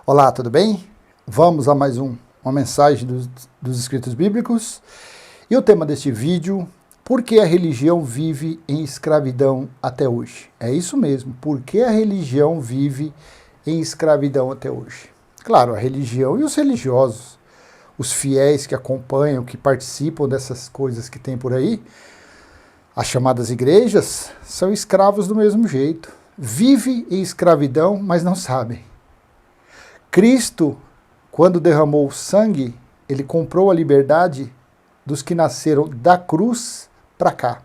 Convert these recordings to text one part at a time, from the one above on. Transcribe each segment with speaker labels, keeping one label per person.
Speaker 1: Olá, tudo bem? Vamos a mais uma mensagem dos escritos bíblicos. E o tema deste vídeo, por que a religião vive em escravidão até hoje? É isso mesmo, por que a religião vive em escravidão até hoje? Claro, a religião e os religiosos, os fiéis que acompanham, que participam dessas coisas que tem por aí, as chamadas igrejas, são escravos do mesmo jeito. Vivem em escravidão, mas não sabem. Cristo, quando derramou sangue, ele comprou a liberdade dos que nasceram da cruz para cá.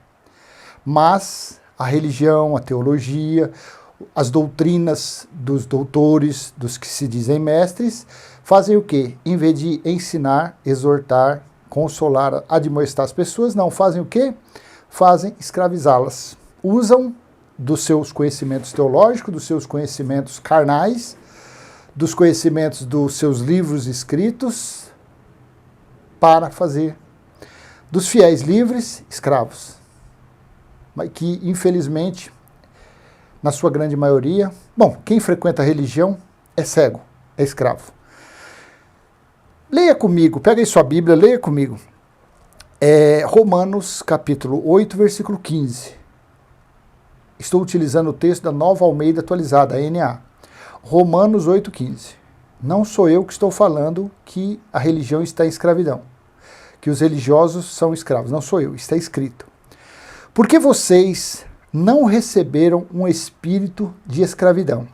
Speaker 1: Mas a religião, a teologia, as doutrinas dos doutores, dos que se dizem mestres, fazem o quê? Em vez de ensinar, exortar, consolar, admoestar as pessoas, não, fazem o quê? Fazem escravizá-las. Usam dos seus conhecimentos teológicos, dos seus conhecimentos carnais, dos conhecimentos dos seus livros escritos, para fazer dos fiéis livres escravos. Mas que, infelizmente, na sua grande maioria, quem frequenta a religião é cego, é escravo. Leia comigo, pega aí sua Bíblia, leia comigo. Romanos capítulo 8, versículo 15. Estou utilizando o texto da Nova Almeida Atualizada, a NA. Romanos 8,15. Não sou eu que estou falando que a religião está em escravidão, que os religiosos são escravos. Não sou eu, está escrito. Porque vocês não receberam um espírito de escravidão,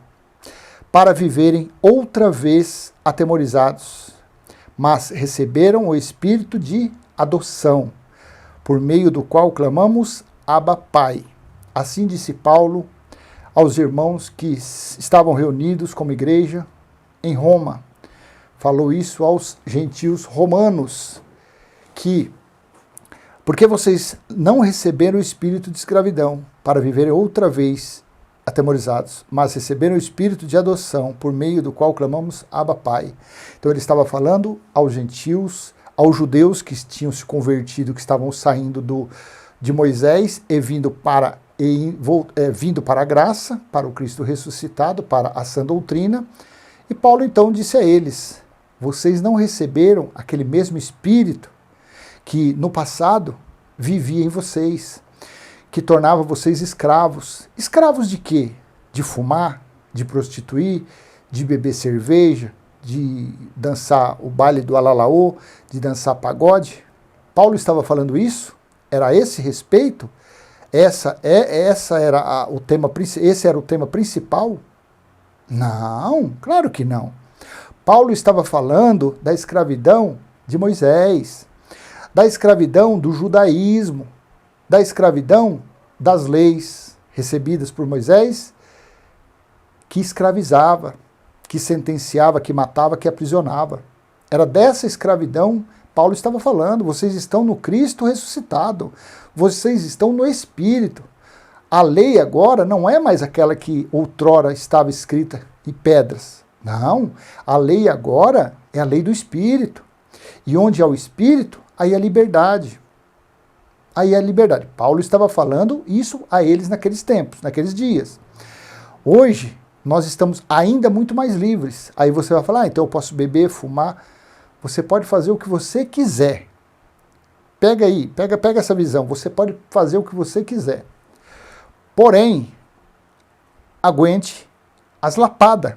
Speaker 1: para viverem outra vez atemorizados, mas receberam o espírito de adoção, por meio do qual clamamos Abba, Pai. Assim disse Paulo aos irmãos que estavam reunidos como igreja em Roma. Falou isso aos gentios romanos, porque vocês não receberam o espírito de escravidão para viverem outra vez atemorizados, mas receberam o espírito de adoção, por meio do qual clamamos Abba, Pai. Então ele estava falando aos gentios, aos judeus que tinham se convertido, que estavam saindo de Moisés e vindo para a graça, para o Cristo ressuscitado, para a sã doutrina. E Paulo então disse a eles: vocês não receberam aquele mesmo Espírito que no passado vivia em vocês, que tornava vocês escravos. Escravos de quê? De fumar, de prostituir, de beber cerveja, de dançar o baile do alalaô, de dançar pagode. Paulo estava falando isso? Era esse respeito? Esse era o tema principal? Não, claro que não. Paulo estava falando da escravidão de Moisés, da escravidão do judaísmo, da escravidão das leis recebidas por Moisés, que escravizava, que sentenciava, que matava, que aprisionava. Era dessa escravidão Paulo estava falando. Vocês estão no Cristo ressuscitado. Vocês estão no Espírito. A lei agora não é mais aquela que outrora estava escrita em pedras. Não. A lei agora é a lei do Espírito. E onde há o Espírito, aí a liberdade. Aí a liberdade. Paulo estava falando isso a eles naqueles tempos, naqueles dias. Hoje, nós estamos ainda muito mais livres. Aí você vai falar, então eu posso beber, fumar. Você pode fazer o que você quiser. Pega aí, pega essa visão. Você pode fazer o que você quiser. Porém, aguente as lapadas.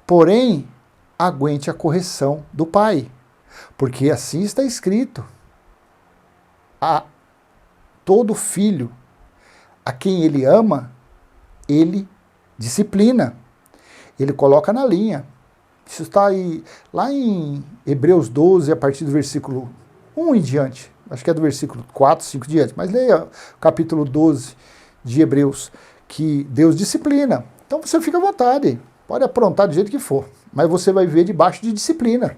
Speaker 1: Porém, aguente a correção do Pai. Porque assim está escrito. A todo filho a quem ele ama, ele disciplina. Ele coloca na linha. Isso está aí, lá em Hebreus 12, a partir do versículo 1 em diante. Acho que é do versículo 4, 5 em diante. Mas leia o capítulo 12 de Hebreus, que Deus disciplina. Então você fica à vontade. Pode aprontar do jeito que for. Mas você vai viver debaixo de disciplina.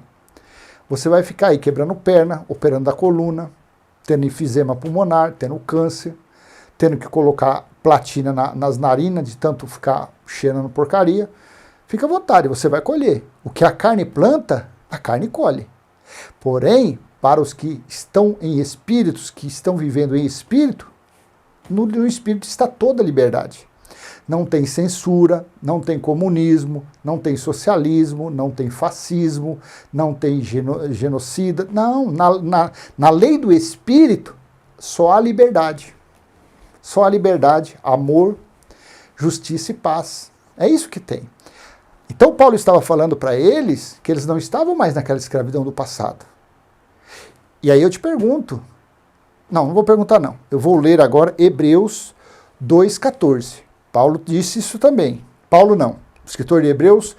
Speaker 1: Você vai ficar aí quebrando perna, operando a coluna, tendo enfisema pulmonar, tendo câncer, tendo que colocar platina nas narinas, de tanto ficar cheirando porcaria. Fica à vontade, você vai colher. O que a carne planta, a carne colhe. Porém, para os que estão em espíritos, que estão vivendo em espírito, no espírito está toda a liberdade. não tem censura, não tem comunismo, não tem socialismo, não tem fascismo, não tem genocida. Não, na lei do Espírito, só há liberdade. Só há liberdade, amor, justiça e paz. É isso que tem. Então Paulo estava falando para eles que eles não estavam mais naquela escravidão do passado. E aí eu te pergunto, não vou perguntar não, eu vou ler agora Hebreus 2,14. Paulo disse isso também. Paulo não, o escritor de Hebreus,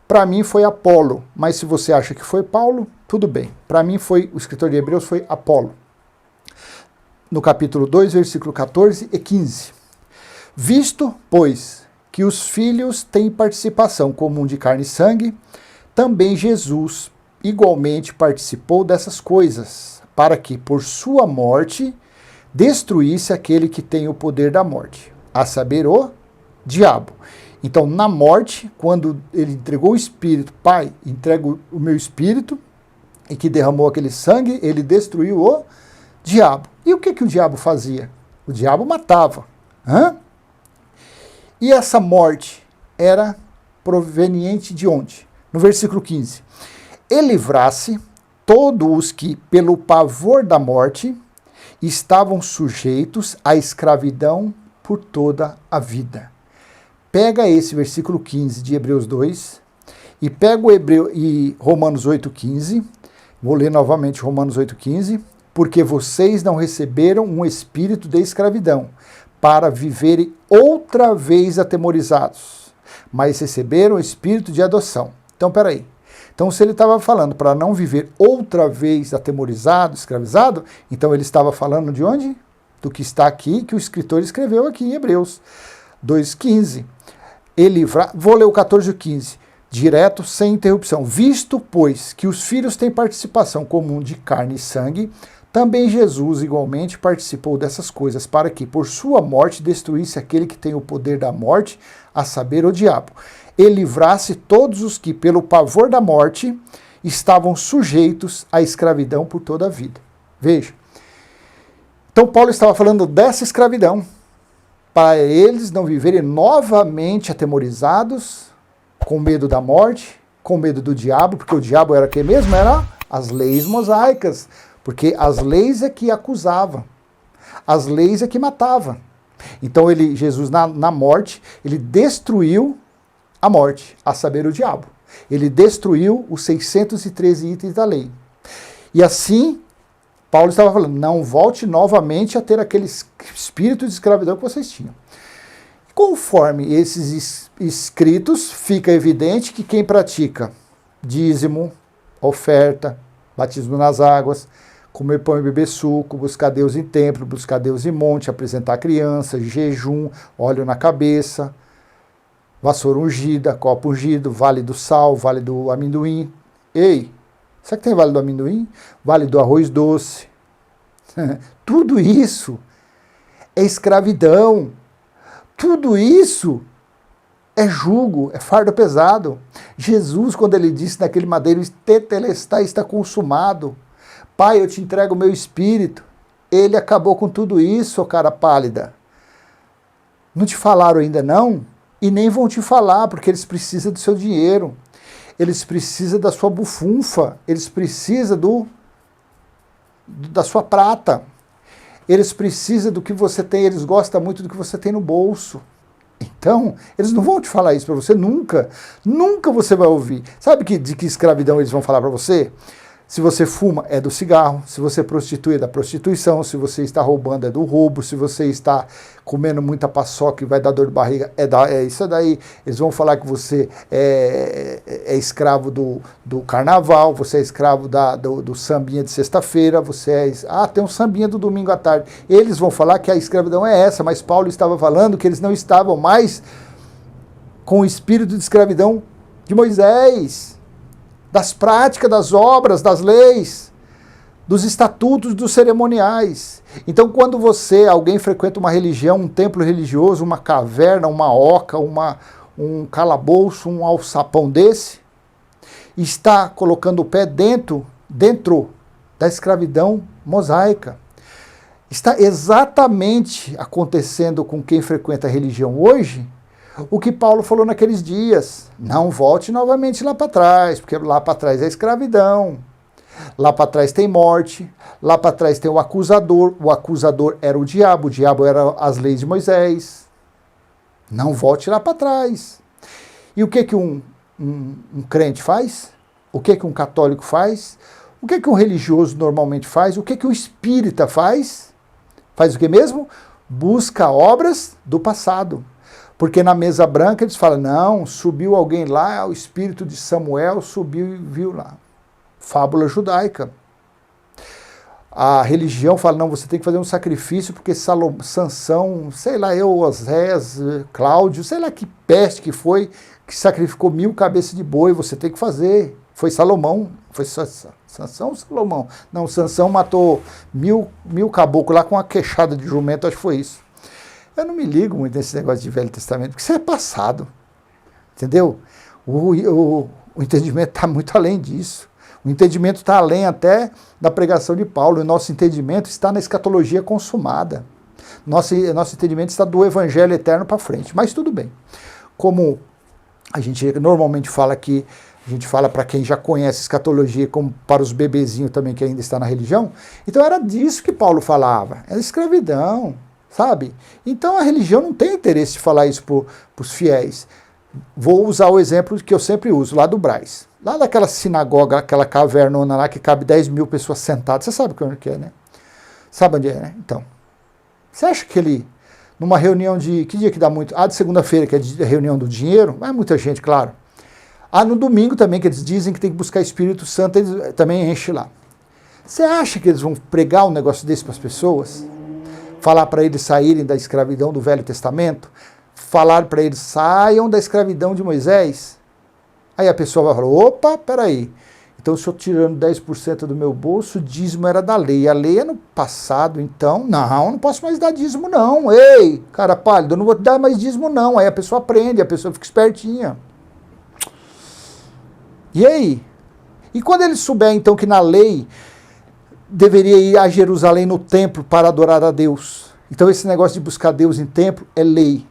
Speaker 1: para mim foi Apolo, mas se você acha que foi Paulo, tudo bem. Para mim o escritor de Hebreus foi Apolo. No capítulo 2, versículo 14 e 15. Visto, pois, que os filhos têm participação comum de carne e sangue, também Jesus igualmente participou dessas coisas, para que, por sua morte, destruísse aquele que tem o poder da morte, a saber, o diabo. Então, na morte, quando ele entregou o Espírito, Pai, entrego o meu Espírito, e que derramou aquele sangue, ele destruiu o diabo. E o que o diabo fazia? O diabo matava. E essa morte era proveniente de onde? No versículo 15. E livrasse todos os que, pelo pavor da morte, estavam sujeitos à escravidão por toda a vida. Pega esse versículo 15 de Hebreus 2 e pega e Romanos 8,15. Vou ler novamente Romanos 8,15. Porque vocês não receberam um espírito de escravidão, para viverem outra vez atemorizados, mas receberam o espírito de adoção. Então, peraí. Então, se ele estava falando para não viver outra vez atemorizado, escravizado, então ele estava falando de onde? Do que está aqui, que o escritor escreveu aqui em Hebreus 2,15. Vou ler o 14 e o 15, direto, sem interrupção. Visto, pois, que os filhos têm participação comum de carne e sangue, também Jesus igualmente participou dessas coisas, para que, por sua morte, destruísse aquele que tem o poder da morte, a saber, o diabo, e livrasse todos os que, pelo pavor da morte, estavam sujeitos à escravidão por toda a vida. Veja. Então Paulo estava falando dessa escravidão, para eles não viverem novamente atemorizados, com medo da morte, com medo do diabo, porque o diabo era quem mesmo? Era as leis mosaicas, porque as leis é que acusavam, as leis é que matavam. Então Jesus na morte, ele destruiu a morte, a saber, o diabo. Ele destruiu os 613 itens da lei. E assim, Paulo estava falando, não volte novamente a ter aquele espírito de escravidão que vocês tinham. Conforme esses escritos, fica evidente que quem pratica dízimo, oferta, batismo nas águas, comer pão e beber suco, buscar Deus em templo, buscar Deus em monte, apresentar criança, jejum, óleo na cabeça, vassoura ungida, copo ungido, vale do sal, vale do amendoim. Ei, sabe que tem vale do amendoim? Vale do arroz doce. Tudo isso é escravidão. Tudo isso é jugo, é fardo pesado. Jesus, quando ele disse naquele madeiro, tetelestai, está consumado. Pai, eu te entrego o meu espírito. Ele acabou com tudo isso, cara pálida. Não te falaram ainda não? E nem vão te falar, porque eles precisam do seu dinheiro. Eles precisam da sua bufunfa. Eles precisam da sua prata. Eles precisam do que você tem. Eles gostam muito do que você tem no bolso. Então, eles não vão te falar isso para você nunca. Nunca você vai ouvir. Sabe de que escravidão eles vão falar para você? Se você fuma, é do cigarro. Se você prostitui, é da prostituição. Se você está roubando, é do roubo. Se você está comendo muita paçoca e vai dar dor de barriga, é isso daí. Eles vão falar que você é escravo do carnaval, você é escravo do sambinha de sexta-feira, tem um sambinha do domingo à tarde. Eles vão falar que a escravidão é essa, mas Paulo estava falando que eles não estavam mais com o espírito de escravidão de Moisés, das práticas, das obras, das leis, dos estatutos, dos cerimoniais. Então, quando alguém frequenta uma religião, um templo religioso, uma caverna, uma oca, um calabouço, um alçapão desse, está colocando o pé dentro da escravidão mosaica. Está exatamente acontecendo com quem frequenta a religião hoje o que Paulo falou naqueles dias. Não volte novamente lá para trás, porque lá para trás é escravidão, lá para trás tem morte, lá para trás tem o acusador era o diabo era as leis de Moisés. Não volte lá para trás. E o que um crente faz? O que um católico faz? O que um religioso normalmente faz? O que um espírita faz? Faz o que mesmo? Busca obras do passado. Porque na mesa branca eles falam, não, subiu alguém lá, o espírito de Samuel subiu e viu lá. Fábula judaica. A religião fala, não, você tem que fazer um sacrifício porque Sansão, sei lá, Osés, Cláudio, sei lá que peste que foi, que sacrificou 1000 cabeças de boi, você tem que fazer. Foi Salomão, foi Sansão ou Salomão? Não, Sansão matou mil caboclos lá com uma queixada de jumento, acho que foi isso. Eu não me ligo muito nesse negócio de Velho Testamento, porque isso é passado, entendeu? O entendimento está muito além disso. O entendimento está além até da pregação de Paulo. O nosso entendimento está na escatologia consumada. Nosso entendimento está do evangelho eterno para frente. Mas tudo bem. Como a gente normalmente fala aqui, a gente fala para quem já conhece escatologia, como para os bebezinhos também que ainda está na religião. Então era disso que Paulo falava. Era escravidão, sabe? Então a religião não tem interesse de falar isso para os fiéis. Vou usar o exemplo que eu sempre uso, lá do Brás. Lá daquela sinagoga, aquela cavernona lá que cabe 10.000 pessoas sentadas. Você sabe onde é, né? Sabe onde é, né? Então, você acha que ele, numa reunião de... Que dia que dá muito? De segunda-feira, que é a reunião do dinheiro. Vai muita gente, claro. No domingo também, que eles dizem que tem que buscar Espírito Santo, eles também enchem lá. Você acha que eles vão pregar um negócio desse para as pessoas? Falar para eles saírem da escravidão do Velho Testamento? Falar para eles, saiam da escravidão de Moisés? Aí a pessoa vai falar, opa, peraí, então se eu tirando 10% do meu bolso, o dízimo era da lei. A lei é no passado, então, não posso mais dar dízimo não. Ei, cara pálido, eu não vou te dar mais dízimo não. Aí a pessoa aprende, a pessoa fica espertinha. E aí? E quando ele souber então que na lei deveria ir a Jerusalém no templo para adorar a Deus? Então esse negócio de buscar Deus em templo é lei.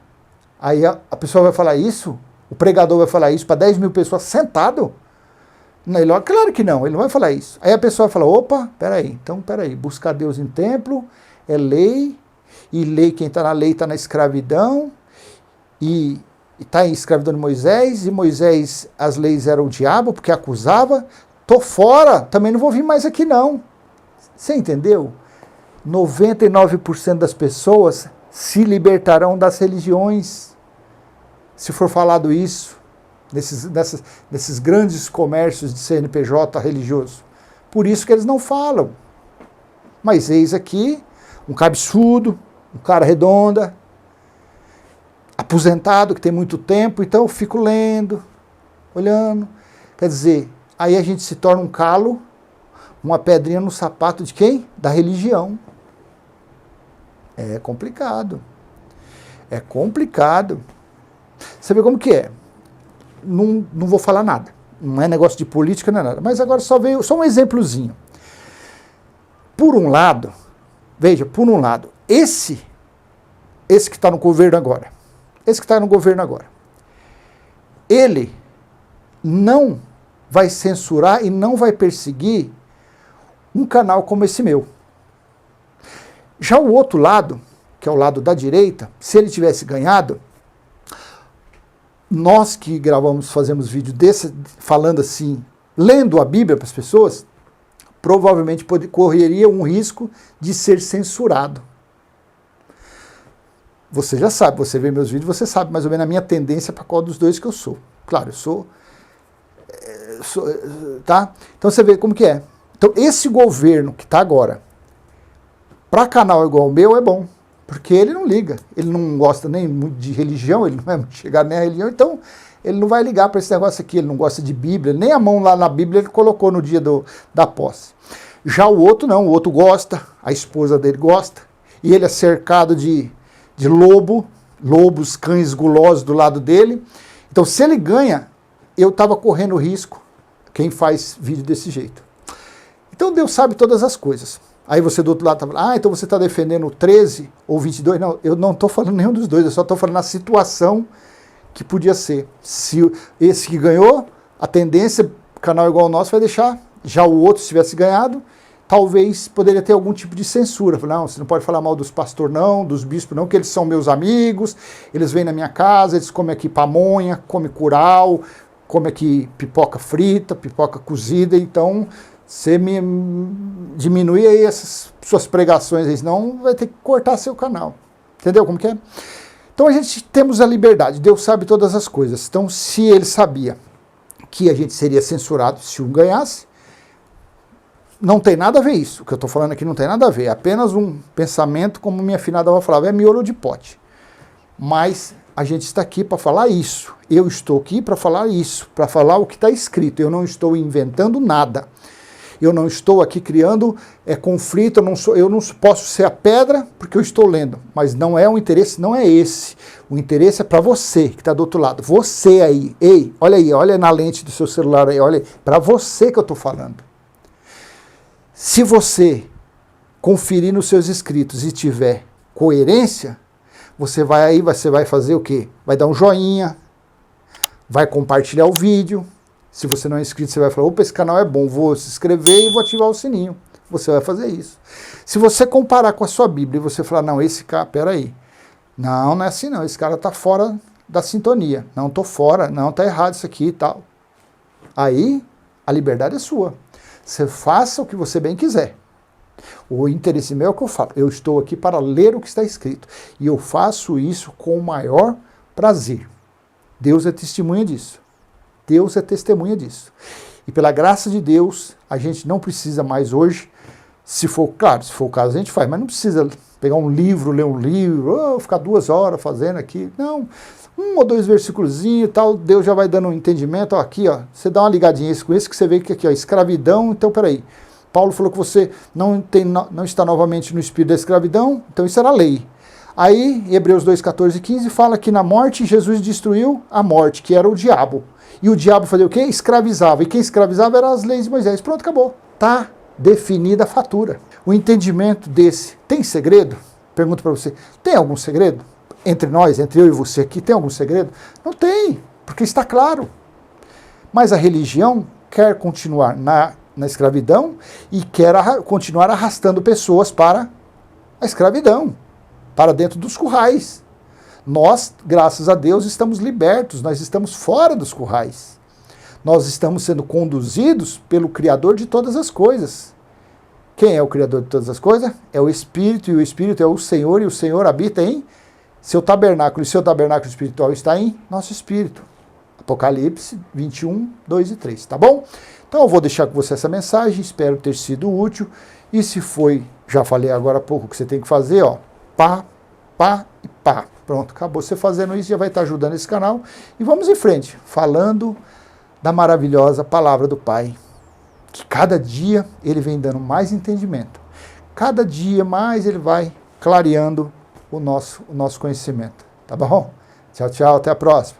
Speaker 1: Aí a pessoa vai falar isso? O pregador vai falar isso para 10.000 pessoas sentado? Claro que não, ele não vai falar isso. Aí a pessoa vai falar, opa, peraí, buscar Deus em templo é lei, e lei, quem está na lei está na escravidão, e está em escravidão de Moisés, e Moisés, as leis eram o diabo, porque acusava, tô fora, também não vou vir mais aqui não. Você entendeu? 99% das pessoas se libertarão das religiões, se for falado isso, nesses grandes comércios de CNPJ religioso. Por isso que eles não falam. Mas eis aqui, um cabeçudo, um cara redonda, aposentado, que tem muito tempo, então eu fico lendo, olhando. Quer dizer, aí a gente se torna um calo, uma pedrinha no sapato de quem? Da religião. É complicado. É complicado. Você vê como que é. Não vou falar nada. Não é negócio de política, não é nada. Mas agora só um exemplozinho. Por um lado, veja, esse que está no governo agora, ele não vai censurar e não vai perseguir um canal como esse meu. Já o outro lado, que é o lado da direita, se ele tivesse ganhado, nós que fazemos vídeo desse, falando assim, lendo a Bíblia para as pessoas, provavelmente correria um risco de ser censurado. Você já sabe, você vê meus vídeos, você sabe mais ou menos a minha tendência para qual dos dois que eu sou. Claro, eu sou, tá? Então você vê como que é. Então esse governo que está agora, para canal igual o meu, é bom. Porque ele não liga, ele não gosta nem de religião, ele não vai chegar nem à religião, então ele não vai ligar para esse negócio aqui, ele não gosta de Bíblia, nem a mão lá na Bíblia ele colocou no dia da posse. Já o outro não, o outro gosta, a esposa dele gosta, e ele é cercado de lobos, cães gulosos do lado dele. Então se ele ganha, eu estava correndo risco, quem faz vídeo desse jeito. Então Deus sabe todas as coisas. Aí você do outro lado está falando, então você está defendendo o 13 ou 22. Não, eu não estou falando nenhum dos dois, eu só estou falando a situação que podia ser. Se esse que ganhou, a tendência, canal igual ao nosso, vai deixar, já o outro, se tivesse ganhado, talvez poderia ter algum tipo de censura. Não, você não pode falar mal dos pastores não, dos bispos não, que eles são meus amigos, eles vêm na minha casa, eles comem aqui pamonha, comem curau, comem aqui pipoca frita, pipoca cozida, então você me diminui aí essas suas pregações aí, senão vai ter que cortar seu canal. Entendeu como que é? Então a gente temos a liberdade, Deus sabe todas as coisas. Então se ele sabia que a gente seria censurado se um ganhasse, não tem nada a ver isso. O que eu estou falando aqui não tem nada a ver. É apenas um pensamento, como minha afinada falava, é miolo de pote. Mas a gente está aqui para falar isso. Eu estou aqui para falar isso, para falar o que está escrito. Eu não estou inventando nada. Eu não estou aqui criando conflito. Eu não posso ser a pedra porque eu estou lendo. Mas não é o interesse, não é esse. O interesse é para você que está do outro lado. Você aí. Ei, olha na lente do seu celular aí. Olha aí. Para você que eu estou falando. Se você conferir nos seus escritos e tiver coerência, você vai fazer o quê? Vai dar um joinha, vai compartilhar o vídeo. Se você não é inscrito, você vai falar, opa, esse canal é bom, vou se inscrever e vou ativar o sininho. Você vai fazer isso. Se você comparar com a sua Bíblia e você falar, não, esse cara, peraí, não é assim não, esse cara está fora da sintonia. Não, estou fora, não, está errado isso aqui e tal. Aí, a liberdade é sua. Você faça o que você bem quiser. O interesse meu é o que eu falo. Eu estou aqui para ler o que está escrito. E eu faço isso com o maior prazer. Deus é testemunha disso. Deus é testemunha disso. E pela graça de Deus, a gente não precisa mais hoje, se for o caso, a gente faz, mas não precisa pegar um livro, ler um livro, ficar 2 horas fazendo aqui. Não, 1 ou 2 versículos e tal, Deus já vai dando um entendimento. Ó, aqui, ó, você dá uma ligadinha com esse que você vê que aqui, ó, escravidão. Então, peraí, Paulo falou que você não está novamente no espírito da escravidão, então isso era lei. Aí, Hebreus 2, 14 e 15 fala que na morte Jesus destruiu a morte, que era o diabo. E o diabo fazia o quê? Escravizava. E quem escravizava eram as leis de Moisés. Pronto, acabou. Tá definida a fatura. O entendimento desse tem segredo? Pergunto para você, tem algum segredo? Entre nós, entre eu e você aqui, tem algum segredo? Não tem, porque está claro. Mas a religião quer continuar na escravidão e quer continuar arrastando pessoas para a escravidão, para dentro dos currais. Nós, graças a Deus, estamos libertos, nós estamos fora dos currais. Nós estamos sendo conduzidos pelo Criador de todas as coisas. Quem é o Criador de todas as coisas? É o Espírito, e o Espírito é o Senhor, e o Senhor habita em seu tabernáculo, e seu tabernáculo espiritual está em nosso espírito. Apocalipse 21, 2 e 3, tá bom? Então eu vou deixar com você essa mensagem, espero ter sido útil, e se foi, já falei agora há pouco o que você tem que fazer, ó, pá e pá. Pronto, acabou você fazendo isso, já vai estar ajudando esse canal, e vamos em frente, falando da maravilhosa palavra do Pai, que cada dia ele vem dando mais entendimento, cada dia mais ele vai clareando o nosso conhecimento, tá bom? Tchau, tchau, até a próxima.